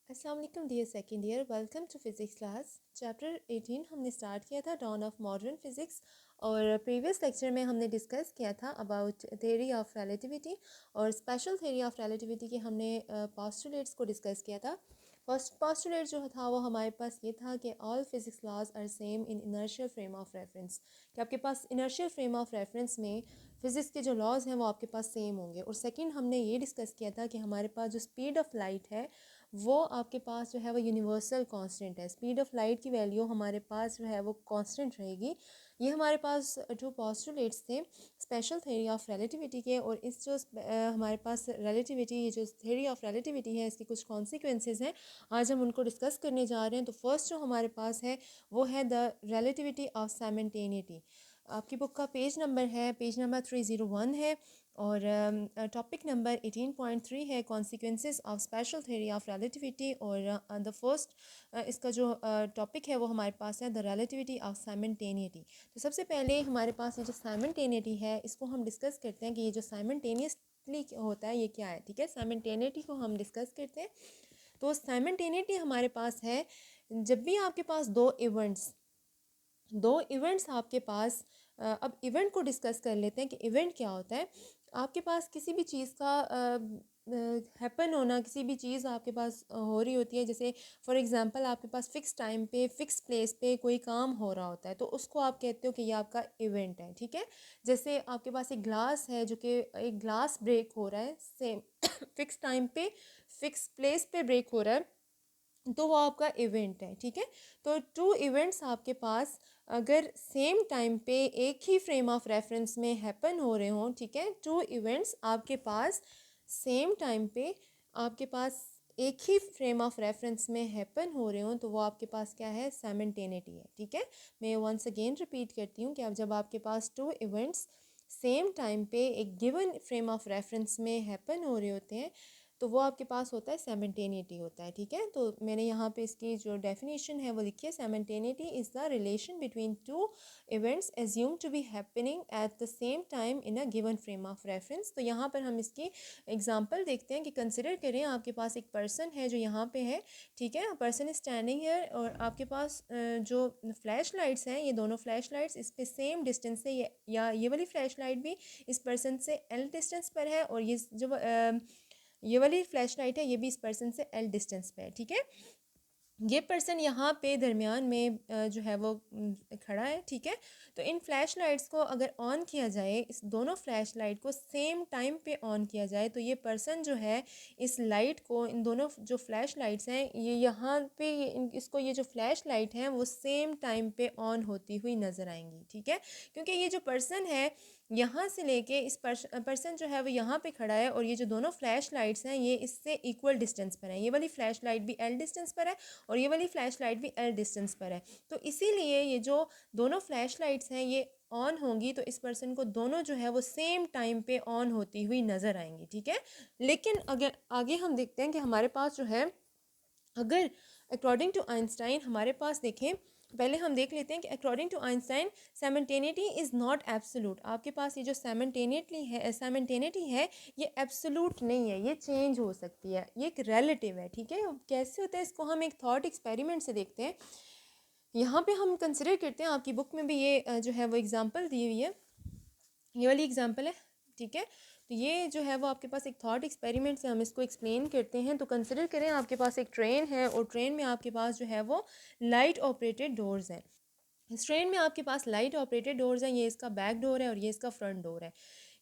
अस्सलाम वालेकुम dear second year, welcome to physics class. Chapter 18 हमने स्टार्ट किया था, डॉन ऑफ मॉडर्न फिज़िक्स। और प्रीवियस लेक्चर में हमने डिस्कस किया था अबाउट थ्योरी ऑफ रिलेटिविटी और स्पेशल थ्योरी ऑफ रिलेटिविटी के हमने पोस्टुलेट्स को डिस्कस किया था। फर्स्ट पोस्टुलेट जो था वो हमारे पास ये था कि all physics laws are same in inertial frame of reference, कि आपके पास इनर्शियल फ्रेम ऑफ रेफरेंस में फ़िज़िक्स के जो लॉज हैं वो आपके पास सेम होंगे। और सेकंड हमने ये डिस्कस किया था कि हमारे पास जो स्पीड ऑफ लाइट है वो आपके पास जो है वो यूनिवर्सल कांस्टेंट है। स्पीड ऑफ लाइट की वैल्यू हमारे पास जो है वो कांस्टेंट रहेगी। ये हमारे पास जो पोस्टुलेट्स थे स्पेशल थ्योरी ऑफ रिलेटिविटी के। और इस जो हमारे पास रिलेटिविटी, ये जो थ्योरी ऑफ रिलेटिविटी है, इसके कुछ कॉन्सिक्वेंसेस हैं, आज हम उनको डिस्कस करने जा रहे हैं। तो फर्स्ट जो हमारे पास है वो है द रिलेटिविटी ऑफ साइमल्टेनिटी। आपकी बुक का पेज नंबर है, पेज नंबर 301 है। और टॉपिक नंबर 18.3 है, consequences of special theory of relativity. और द फर्स्ट इसका जो टॉपिक है वो हमारे पास है द रिलेटिविटी ऑफ साइमल्टेनिटी। तो सबसे पहले हमारे पास ये जो साइमल्टेनिटी है इसको हम डिस्कस करते हैं कि ये जो साइमल्टेनियसली होता है ये क्या है। ठीक है, साइमल्टेनिटी को हम डिस्कस करते हैं। तो साइमल्टेनिटी हमारे पास है जब भी आपके पास दो इवेंट्स आपके पास अब इवेंट को डिस्कस कर लेते हैं कि इवेंट क्या होता है। आपके पास किसी भी चीज़ का हैपन होना, किसी भी चीज़ आपके पास हो रही होती है, जैसे फॉर एग्जांपल आपके पास फ़िक्स टाइम पे फ़िक्स प्लेस पे कोई काम हो रहा होता है, तो उसको आप कहते हो कि ये आपका इवेंट है। ठीक है, जैसे आपके पास एक ग्लास है जो कि एक ग्लास ब्रेक हो रहा है, सेम फ़िक्स टाइम पे फ़िक्स प्लेस पे ब्रेक हो रहा है, तो वो आपका इवेंट है। ठीक है, तो टू इवेंट्स आपके पास अगर सेम टाइम पे एक ही फ्रेम ऑफ रेफरेंस में हैपन हो रहे हों, ठीक है, टू इवेंट्स आपके पास सेम टाइम पे आपके पास एक ही फ्रेम ऑफ रेफरेंस में हैपन हो रहे हों, तो वो आपके पास क्या है, साइमल्टेनिटी है। ठीक है, मैं वंस अगेन रिपीट करती हूँ कि अब जब आपके पास टू इवेंट्स सेम टाइम पे एक गिवन फ्रेम ऑफ रेफरेंस में हैपन हो रहे होते हैं, तो वो आपके पास होता है साइमल्टेनिटी होता है। ठीक है, तो मैंने यहाँ पे इसकी जो डेफिनेशन है वो लिखी है, simultaneity is the relation between two events assume to be happening at the same time in a given frame of reference. तो यहाँ पर हम इसकी एग्जांपल देखते हैं कि कंसिडर करें आपके पास एक पर्सन है जो यहाँ पे है। ठीक है, पर्सन इज स्टैंडिंग हियर और आपके पास जो फ्लैश लाइट्स हैं, ये दोनों फ्लैश लाइट्स इस पे सेम डिस्टेंस से, या ये वाली फ्लैश लाइट भी इस पर्सन से एल डिस्टेंस पर है, और ये वाली फ्लैश लाइट है ये भी इस पर्सन से एल डिस्टेंस पे है। ठीक है, ये पर्सन यहाँ पे दरमियान में जो है वो खड़ा है। ठीक है, तो इन फ्लैश लाइट्स को अगर ऑन किया जाए, इस दोनों फ्लैश लाइट को सेम टाइम पे ऑन किया जाए, तो ये पर्सन जो है इस लाइट को, इन दोनों जो फ्लैश लाइट्स हैं, ये यहाँ पे इसको ये जो फ्लैश लाइट हैं वो सेम टाइम पे ऑन होती हुई नज़र आएंगी। ठीक है, क्योंकि ये जो पर्सन है यहाँ से लेके इस पर्सन जो है वो यहाँ पे खड़ा है, और ये जो दोनों फ्लैश लाइट्स हैं ये इससे इक्वल डिस्टेंस पर है। ये वाली फ्लैश लाइट भी एल डिस्टेंस पर है और ये वाली फ्लैश लाइट भी एल डिस्टेंस पर है। तो इसीलिए ये जो दोनों फ्लैश लाइट्स हैं ये ऑन होंगी, तो इस पर्सन को दोनों जो है वो सेम टाइम पे ऑन होती हुई नज़र आएंगी। ठीक है, लेकिन अगर आगे हम देखते हैं कि हमारे पास जो है, अगर अकॉर्डिंग टू आइंस्टाइन हमारे पास देखें, पहले हम देख लेते हैं कि according to Einstein simultaneity is not absolute. आपके पास ये जो साइमल्टेनिटी है ये एब्सोल्यूट नहीं है, ये चेंज हो सकती है, ये एक रिलेटिव है। ठीक है, अब कैसे होता है इसको हम एक थॉट एक्सपेरिमेंट से देखते हैं। यहाँ पे हम कंसिडर करते हैं, आपकी बुक में भी ये जो है वो एग्जांपल दी हुई है, ये वाली एग्जांपल है। ठीक है, तो ये जो है वो आपके पास एक थॉट एक्सपेरिमेंट से हम इसको एक्सप्लेन करते हैं। तो कंसिडर करें आपके पास एक ट्रेन है और ट्रेन में आपके पास जो है वो लाइट ऑपरेटेड डोर्स हैं। इस ट्रेन में आपके पास लाइट ऑपरेटेड डोर्स हैं, ये इसका बैक डोर है और ये इसका फ्रंट डोर है।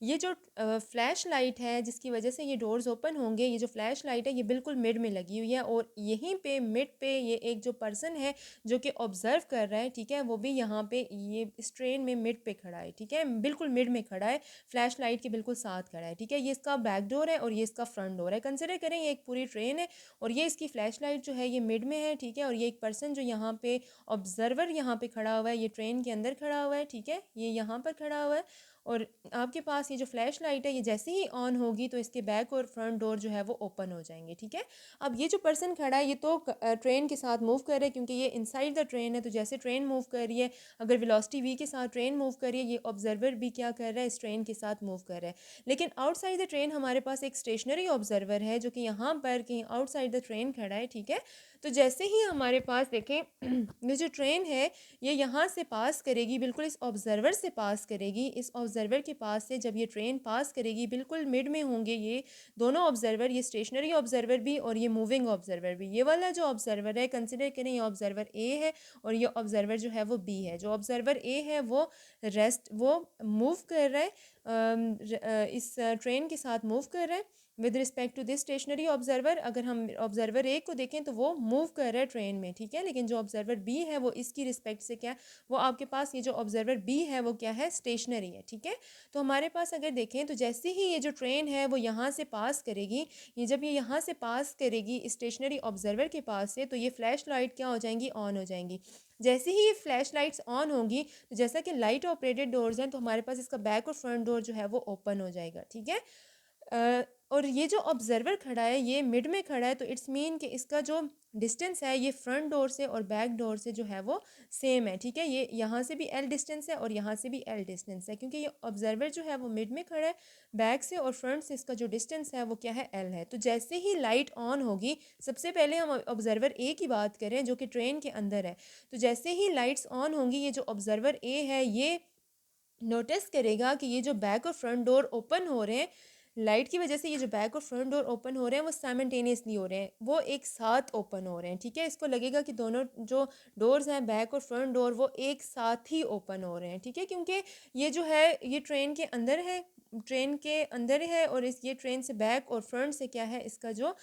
ये जो फ्लैश लाइट है जिसकी वजह से ये डोर्स ओपन होंगे, ये जो फ्लैश लाइट है ये बिल्कुल मिड में लगी हुई है, और यहीं पे मिड पे ये एक जो पर्सन है जो कि ऑब्जर्व कर रहा है, ठीक है, वो भी यहाँ पे ये इस ट्रेन में मिड पे खड़ा है। ठीक है, बिल्कुल मिड में खड़ा है, फ्लैश लाइट के बिल्कुल साथ खड़ा है। ठीक है, ये इसका बैक डोर है और ये इसका फ्रंट डोर है। कंसिडर करें ये एक पूरी ट्रेन है और ये इसकी फ्लैश लाइट जो है ये मिड में है। ठीक है, और ये एक पर्सन जो यहाँ पे ऑब्जर्वर यहाँ पे खड़ा हुआ है, ये ट्रेन के अंदर खड़ा हुआ है। ठीक है, ये यहाँ पर खड़ा हुआ है और आपके पास ये जो फ्लैश लाइट है ये जैसे ही ऑन होगी तो इसके बैक और फ्रंट डोर जो है वो ओपन हो जाएंगे, ठीक है। अब ये जो पर्सन खड़ा है ये तो ट्रेन के साथ मूव कर रहा है क्योंकि ये इनसाइड द ट्रेन है, तो जैसे ट्रेन मूव कर रही है, अगर वेलोसिटी v के साथ ट्रेन मूव कर रही है, ये ऑब्जर्वर भी क्या कर रहा है, इस ट्रेन के साथ मूव कर रहा है। लेकिन आउटसाइड द ट्रेन हमारे पास एक स्टेशनरी ऑब्जर्वर है जो कि यहाँ पर कहीं आउटसाइड द ट्रेन खड़ा है, ठीक है। तो जैसे ही हमारे पास देखें ये जो ट्रेन है ये यहाँ से पास करेगी, बिल्कुल इस ऑब्जर्वर से पास करेगी। इस ऑब्जर्वर के पास से जब ये ट्रेन पास करेगी बिल्कुल मिड में होंगे ये दोनों ऑब्जर्वर, ये स्टेशनरी ऑब्जर्वर भी और ये मूविंग ऑब्जर्वर भी। ये वाला जो ऑब्जर्वर है कंसिडर करें ये ऑब्जर्वर ए है और ये ऑब्जर्वर जो है वो बी है। जो ऑब्जर्वर ए है वो मूव कर रहा है, इस ट्रेन के साथ मूव कर रहा है with respect to this stationary observer. अगर हम ऑब्जर्वर ए को देखें तो वो मूव कर रहा है ट्रेन में, ठीक है। लेकिन जो ऑब्जर्वर बी है वो इसकी रिस्पेक्ट से क्या, वो आपके पास ये जो ऑब्जर्वर बी है वो क्या है, स्टेशनरी है, ठीक है। तो हमारे पास अगर देखें तो जैसे ही ये जो ट्रेन है वो यहाँ से पास करेगी, ये जब ये यहाँ से पास करेगी स्टेशनरी ऑब्जर्वर के पास से, तो ये फ्लैश लाइट क्या हो जाएंगी, ऑन हो जाएंगी। जैसे ही ये फ्लैश लाइट्स ऑन होंगी तो जैसा कि लाइट ऑपरेटेड डोर्स हैं तो हमारे पास इसका बैक और फ्रंट डोर जो है वो ओपन हो जाएगा, ठीक है। और ये जो ऑब्जर्वर खड़ा है ये मिड में खड़ा है, तो इट्स मीन कि इसका जो डिस्टेंस है ये फ्रंट डोर से और बैक डोर से जो है वो सेम है, ठीक है। ये यहाँ से भी एल डिस्टेंस है और यहाँ से भी एल डिस्टेंस है, क्योंकि ये ऑब्जर्वर जो है वो मिड में खड़ा है, बैक से और फ्रंट से इसका जो डिस्टेंस है वो क्या है, एल है। तो जैसे ही लाइट ऑन होगी, सबसे पहले हम ऑब्जर्वर ए की बात करें जो कि ट्रेन के अंदर है, तो जैसे ही लाइट्स ऑन होंगी ये जो ऑब्जर्वर ए है ये नोटिस करेगा कि ये जो बैक और फ्रंट डोर ओपन हो रहे हैं, लाइट की वजह से ये जो बैक और फ्रंट डोर ओपन हो रहे हैं वो साइमल्टेनियसली हो रहे हैं, वो एक साथ ओपन हो रहे हैं, ठीक है। इसको लगेगा कि दोनों जो डोर्स हैं बैक और फ्रंट डोर वो एक साथ ही ओपन हो रहे हैं, ठीक है। क्योंकि ये जो है ये ट्रेन के अंदर है, ट्रेन के अंदर है और इस ये ट्रेन से बैक और फ्रंट से क्या है, इसका जो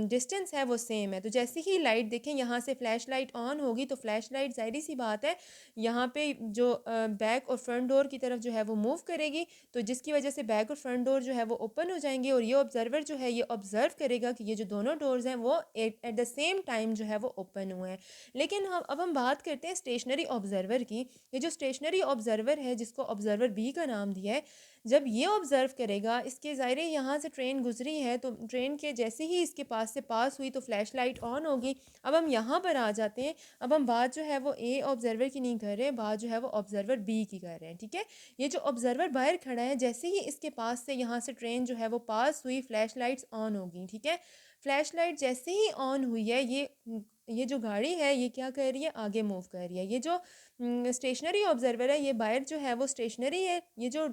डिस्टेंस है वो सेम है। तो जैसे ही लाइट देखें यहाँ से फ्लैश लाइट ऑन होगी तो फ्लैश लाइट जाहिर सी बात है यहाँ पे जो बैक और फ्रंट डोर की तरफ जो है वो मूव करेगी, तो जिसकी वजह से बैक और फ्रंट डोर जो है वो ओपन हो जाएंगे और ये ऑब्जर्वर जो है ये ऑब्जर्व करेगा कि ये जो दोनों डोर्स हैं वो एट द सेम टाइम जो है वो ओपन हुए हैं। लेकिन हम बात करते हैं स्टेशनरी ऑब्जर्वर की। ये जो स्टेशनरी ऑब्जर्वर है जिसको ऑब्जर्वर बी का नाम दिया है, जब ये ऑब्जर्व करेगा, इसके ज़ाहिर यहाँ से ट्रेन गुजरी है तो ट्रेन के जैसे ही इसके पास से पास हुई तो फ्लैश लाइट ऑन होगी। अब हम यहाँ पर आ जाते हैं, अब हम बात जो है वो ए ऑब्जर्वर की नहीं कर रहे हैं, बात जो है वो ऑब्जर्वर बी की कर रहे हैं, ठीक है। ये जो ऑब्जर्वर बाहर खड़ा है जैसे ही इसके पास से यहाँ से ट्रेन जो है वो पास हुई फ्लैश लाइट्स ऑन होगी, ठीक है। फ्लैश लाइट जैसे ही ऑन हुई है ये जो गाड़ी है ये क्या कर रही है, आगे मूव कर रही है। ये जो स्टेशनरी ऑब्जर्वर है ये बाहर जो है वो स्टेशनरी है, ये जो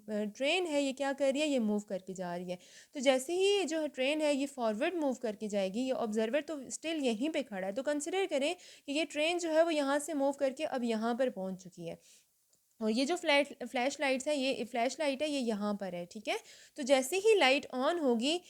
ट्रेन है ये क्या कर रही है, ये मूव करके जा रही है। तो जैसे ही ये जो ट्रेन है ये फॉरवर्ड मूव करके जाएगी, ये ऑब्जर्वर तो स्टिल यहीं पे खड़ा है, तो कंसिडर करें कि ये ट्रेन जो है वो यहाँ से मूव करके अब यहाँ पर पहुँच चुकी है और ये जो फ्लैश लाइट्स है ये फ्लैश लाइट है ये यहाँ पर है, ठीक है। तो जैसे ही लाइट ऑन होगी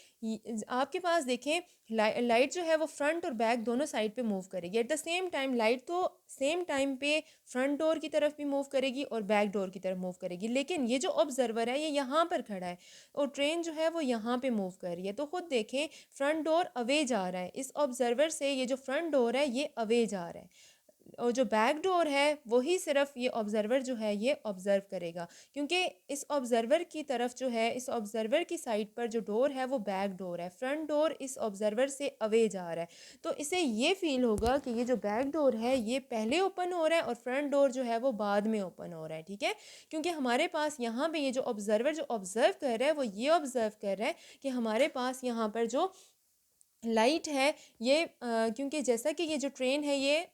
आपके पास देखें लाइट जो है वो फ्रंट और बैक दोनों साइड पे मूव करेगी eight the same time. Light तो सेम टाइम पे फ्रंट डोर की तरफ भी मूव करेगी और बैक डोर की तरफ मूव करेगी, लेकिन ये जो ऑब्जर्वर है ये यहाँ पर खड़ा है और ट्रेन जो है वो यहाँ पे मूव कर रही है। तो खुद देखें फ्रंट डोर अवे जा रहा है, इस ऑब्जर्वर से ये जो फ्रंट डोर है ये अवे जा रहा है और जो बैक डोर है वही सिर्फ ये ऑब्जर्वर जो है ये ऑब्जर्व करेगा, क्योंकि इस ऑब्जर्वर की तरफ जो है इस ऑब्जर्वर की साइड पर जो डोर है वो बैक डोर है, फ्रंट डोर इस ऑब्जर्वर से अवे जा रहा है। तो इसे ये फील होगा कि ये जो बैक डोर है ये पहले ओपन हो रहा है और फ्रंट डोर जो है वो बाद में ओपन हो रहा है, ठीक है। क्योंकि हमारे पास यहाँ पे ये जो ऑब्जर्वर जो ऑब्जर्व कर रहा है वो ये ऑब्जर्व कर रहा है कि हमारे पास यहाँ पर जो लाइट है ये क्योंकि जैसा कि ये जो ट्रेन है ये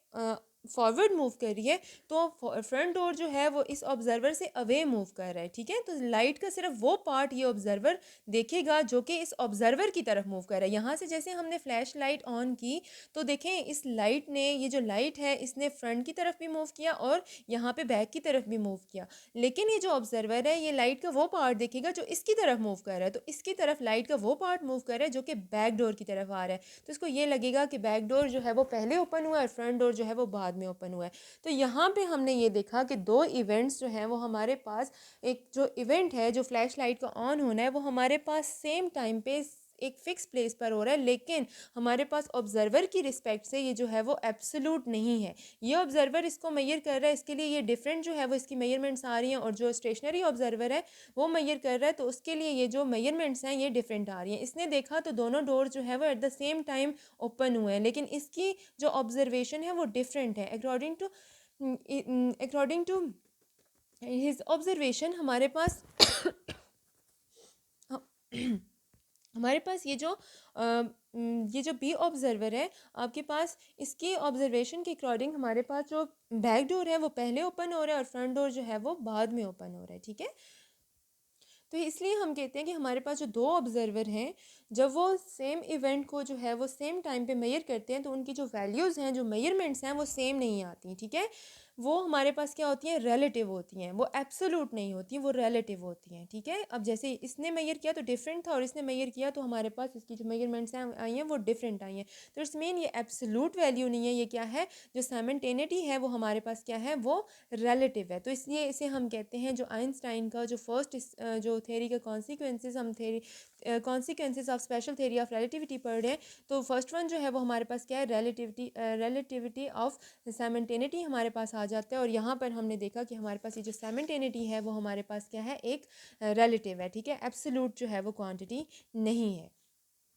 फॉरवर्ड मूव कर रही है तो फ्रंट डोर जो है वो इस ऑब्जर्वर से अवे मूव कर रहा है, ठीक है। तो लाइट का सिर्फ वो पार्ट ये ऑब्जर्वर देखेगा जो कि इस ऑब्जर्वर की तरफ मूव कर रहा है। यहाँ से जैसे हमने फ्लैश लाइट ऑन की तो देखें इस लाइट ने ये जो लाइट है इसने फ्रंट की तरफ भी मूव किया और यहाँ पे बैक की तरफ भी मूव किया, लेकिन ये जो ऑब्जर्वर है ये लाइट का वो पार्ट देखेगा जो इसकी तरफ मूव कर रहा है। तो इसकी तरफ लाइट का वो पार्ट मूव कर रहा है जो कि बैक डोर की तरफ आ रहा है, तो इसको ये लगेगा कि बैक डोर जो है वो पहले ओपन हुआ है और फ्रंट डोर जो है वो बाद में ओपन हुआ है। तो यहाँ पे हमने ये देखा कि दो इवेंट्स जो हैं वो हमारे पास, एक जो इवेंट है जो फ्लैश लाइट का ऑन होना है वो हमारे पास सेम टाइम पे एक फ़िक्स प्लेस पर हो रहा है, लेकिन हमारे पास ऑब्ज़र्वर की रिस्पेक्ट से ये जो है वो एब्सोल्यूट नहीं है। ये ऑब्ज़र्वर इसको मेज़र कर रहा है, इसके लिए ये डिफरेंट जो है वो इसकी मेजरमेंट्स आ रही हैं, और जो स्टेशनरी ऑब्ज़र्वर है वो मेज़र कर रहा है तो उसके लिए ये जो मेजरमेंट्स हैं ये डिफरेंट आ रही हैं। इसने देखा तो दोनों डोर जो है वो eight the same time open हुए हैं, लेकिन इसकी जो ऑब्ज़र्वेशन है वो डिफरेंट है। अकॉर्डिंग टू हिज ऑब्ज़र्वेशन हमारे पास हमारे पास ये जो बी ऑब्ज़र्वर है आपके पास, इसकी ऑब्ज़र्वेशन के अकॉर्डिंग हमारे पास जो बैक डोर है वो पहले ओपन हो रहा है और फ्रंट डोर जो है वो बाद में ओपन हो रहा है, ठीक है। तो इसलिए हम कहते हैं कि हमारे पास जो दो ऑब्ज़र्वर हैं, जब वो सेम इवेंट को जो है वो सेम टाइम पे मेजर करते हैं तो उनकी जो वैल्यूज़ हैं, जो मेजरमेंट्स हैं वो सेम नहीं आती, ठीक है। वो हमारे पास क्या होती हैं, रिलेटिव होती हैं, वो एब्सोल्यूट नहीं होती, वो रिलेटिव होती हैं, ठीक है। अब जैसे इसने मेजर किया तो डिफरेंट था और इसने मेजर किया तो हमारे पास इसकी जो मेजरमेंट्स हैं आई हैं वो डिफरेंट आई हैं। तो इट्स मीन ये एब्सोल्यूट वैल्यू नहीं है, ये क्या है, जो साइमल्टेनिटी है वो हमारे पास क्या है, वो रिलेटिव है। तो इसलिए इसे हम कहते हैं, जो आइंस्टाइन का जो फर्स्ट जो थ्योरी का कॉन्सिक्वेंसेस हम theory consequences of special theory of relativity पढ़ रहे हैं, तो फर्स्ट वन जो है वो हमारे पास क्या है, रिलेटिविटी ऑफ साइमल्टेनिटी हमारे पास आ जाता है। और यहाँ पर हमने देखा कि हमारे पास ये जो साइमल्टेनिटी है वो हमारे पास क्या है, एक रिलेटिव है, ठीक है, एब्सोल्यूट जो है वो क्वांटिटी नहीं है।